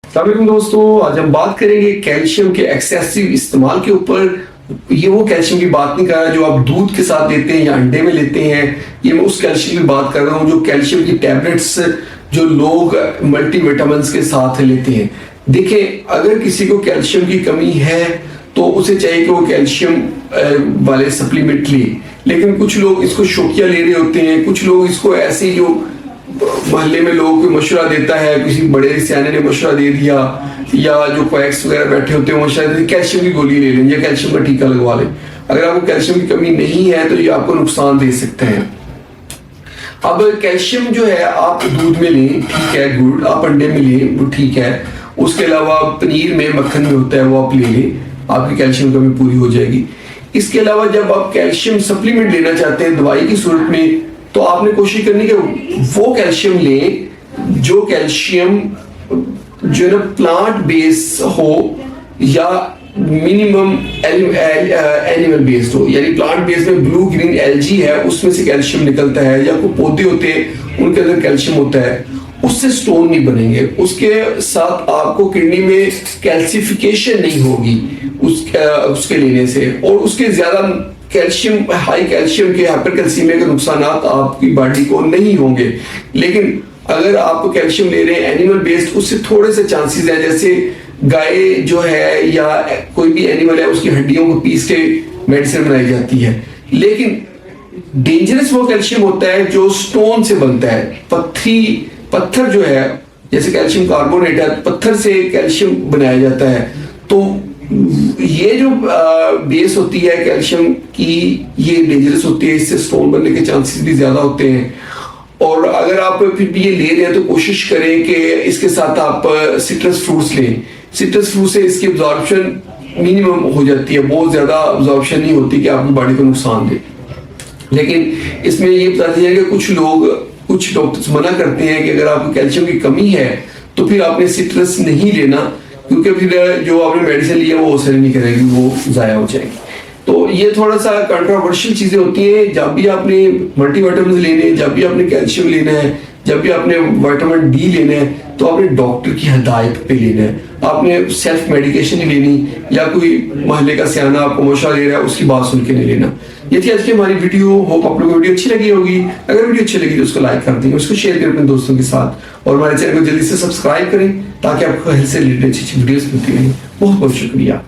अस्सलाम दोस्तों, आज हम बात करेंगे कैल्शियम के एक्सेसिव इस्तेमाल के ऊपर। ये वो कैल्शियम की बात नहीं कर रहा जो आप दूध के साथ लेते हैं या अंडे में लेते हैं। ये मैं उस कैल्शियम की बात कर रहा हूँ जो कैल्शियम की टैबलेट्स जो लोग मल्टीविटामिन के साथ लेते हैं। देखिए, अगर किसी को कैल्शियम की कमी है तो उसे चाहिए कि वो कैल्शियम वाले सप्लीमेंट ले, लेकिन कुछ लोग इसको शौकिया ले रहे होते हैं। कुछ लोग इसको ऐसे ही, जो मोहल्ले में लोगों को मशवरा देता है, किसी बड़े सियाने ने मशवरा दे दिया, या जो क्वैक्स वगैरह बैठे होते हैं वो शायद कैल्शियम की गोली ले लें या कैल्शियम का टीका लगवा लें। अगर आपको कैल्शियम की कमी नहीं है तो ये आपको नुकसान दे सकते हैं। अब कैल्शियम जो है आप दूध में लें, ठीक है, गुड। आप अंडे में लें, वो ठीक है। उसके अलावा पनीर में, मक्खन में होता है, वो आप ले लें, आपकी कैल्शियम कमी पूरी हो जाएगी। इसके अलावा जब आप कैल्शियम सप्लीमेंट लेना चाहते हैं दवाई की सूरत में, तो आपने कोशिश करनी कि वो कैल्शियम लें जो कैल्शियम जो है ना प्लांट बेस हो या मिनिमम एनिमल बेस्ड हो। यानी प्लांट बेस में ब्लू ग्रीन एल्गी है, उसमें से कैल्शियम निकलता है, या कोई पौधे होते हैं उनके अंदर कैल्शियम होता है, उससे स्टोन नहीं बनेंगे। उसके साथ आपको किडनी में कैल्सिफिकेशन नहीं होगी उसके लेने से, और उसके ज्यादा कैल्शियम, हाई कैल्शियम के हाइपरकैल्सीमिया के नुकसान आपकी बॉडी को नहीं होंगे। लेकिन अगर आप कैल्शियम ले रहे हैं एनिमल बेस्ड, उससे थोड़े से चांसेस हैं, जैसे गाय जो है या कोई भी एनिमल है उसकी हड्डियों को पीस के मेडिसिन बनाई जाती है। लेकिन डेंजरस वो कैल्शियम होता है जो स्टोन से बनता है। पत्थर जो है, जैसे कैल्शियम कार्बोनेट है, पत्थर से कैल्शियम बनाया जाता है। तो ये जो बेस होती है कैल्शियम की, ये डेंजरस होती है, इससे स्टोन बनने के चांसेस भी ज्यादा होते हैं। और अगर आप फिर भी ये ले रहे हैं तो कोशिश करें कि इसके साथ आप सिट्रस फ्रूट्स लें। सिट्रस फ्रूट से इसकी अब्जॉर्प्शन मिनिमम हो जाती है, बहुत ज्यादा अब्जॉर्प्शन नहीं होती कि आपकी बॉडी को नुकसान दे। लेकिन इसमें ये बताते हैं कि कुछ डॉक्टर्स मना करते हैं कि अगर आपको कैल्शियम की कमी है तो फिर आपने सिट्रस नहीं लेना, क्योंकि फिर जो आपने मेडिसिन लिया वो असर नहीं करेगी, वो जाया हो जाएगी। तो ये थोड़ा सा कंट्रोवर्शियल चीजें होती हैं। जब भी आपने मल्टीविटामिन लेने, जब भी आपने कैल्शियम लेना है, जब भी आपने विटामिन डी लेना है, तो आपने डॉक्टर की हिदायत पे लेना है। आपने सेल्फ मेडिकेशन नहीं लेनी, या कोई मोहल्ले का सियाना आपको मशवरा दे रहा है उसकी बात सुन के नहीं लेना। ये थी आज की हमारी वीडियो। होप आप लोगों को वीडियो अच्छी लगी होगी। अगर वीडियो अच्छी लगी तो उसको लाइक कर दें, उसको शेयर करें अपने दोस्तों के साथ, और हमारे चैनल को जल्दी से सब्सक्राइब करें ताकि आपको हेल्थ से रिलेटेड अच्छी वीडियोस मिलती रहें। बहुत बहुत शुक्रिया।